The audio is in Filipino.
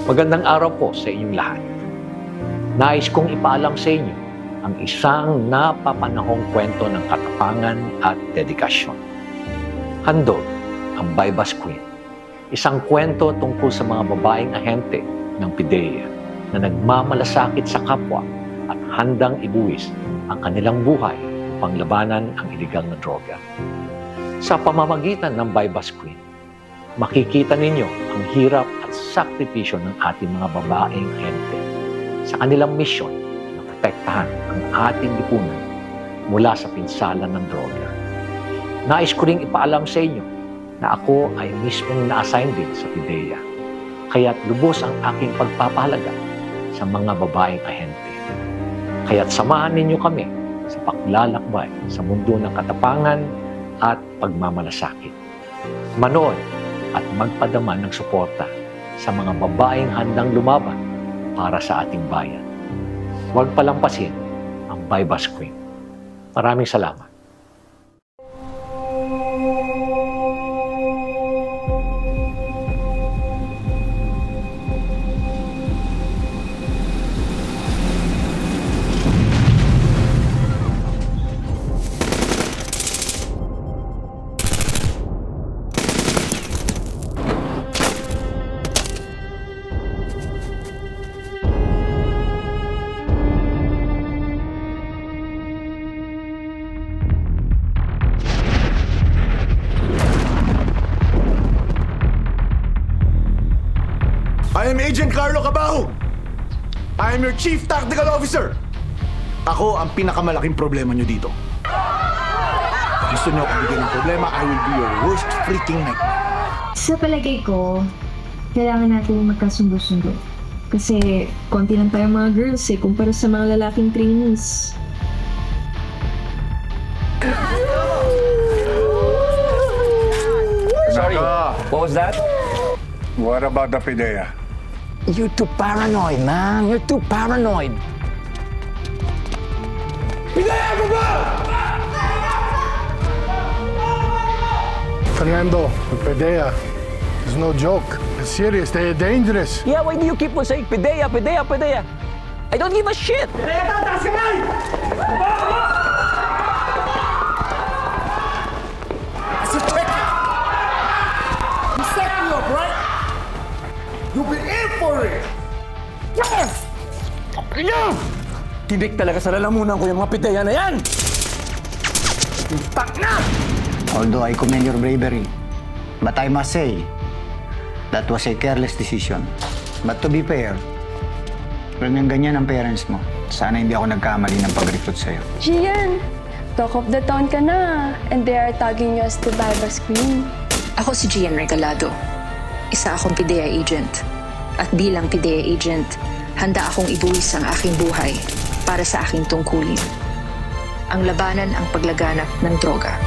Magandang araw po sa inyong lahat. Nais kong ipaalam sa inyo ang isang napapanahong kwento ng katapangan at dedikasyon. Handog, ang Baybas Queen. Isang kwento tungkol sa mga babaeng ahente ng PIDEA na nagmamalasakit sa kapwa at handang ibuwis ang kanilang buhay upang labanan ang iligal na droga. Sa pamamagitan ng Baybas Queen, makikita ninyo ang hirap at sakripisyo ng ating mga babaeng ahente sa kanilang misyon na protektahan ang ating lipunan mula sa pinsala ng droga. Nais ko ring ipaalam sa inyo na ako ay mismong na-assign din sa PIDEA, kaya't lubos ang aking pagpapahalaga sa mga babaeng ahente. Kaya't samahan ninyo kami sa paglalakbay sa mundo ng katapangan at pagmamalasakit. Manood at magpadama ng suporta sa mga babaeng handang lumaban para sa ating bayan. Huwag palampasin ang Baybas Queen. Maraming salamat. I am Agent Carlo Cabajo. I am your Chief Tactical Officer. Ako ang pinakamalaking problema nyo dito. Gusto nyo akong bigyan ng problema, I will be your worst freaking nightmare. Sa palagay ko, kailangan natin magkasundo-sundo. Kasi konti lang tayong mga girls kumpara sa mga lalaking trainees. Sorry, what was that? What about the PIDEA? You're too paranoid, man. You're too paranoid. PIDEA, baba! Fernando, the PIDEA is no joke. It's serious. They're dangerous. Yeah, why do you keep on saying PIDEA, PIDEA, PIDEA? I don't give a shit. You've been in for it! Yes! Okay na! Tinik talaga sa lalamunan ko yung mga PIDEA na yan! Tak na! Although I commend your bravery, but I must say, that was a careless decision. But to be fair, kung yung ganyan ang parents mo, sana hindi ako nagkamali ng pag-recruit sa'yo. Gian, talk of the town ka na, and they are tagging you as the Baybas Queen. Ako si Gian Regalado. Isa akong PIDEA agent. At bilang PIDEA agent, handa akong ibuwis ang aking buhay para sa aking tungkulin. Ang labanan ang paglaganap ng droga.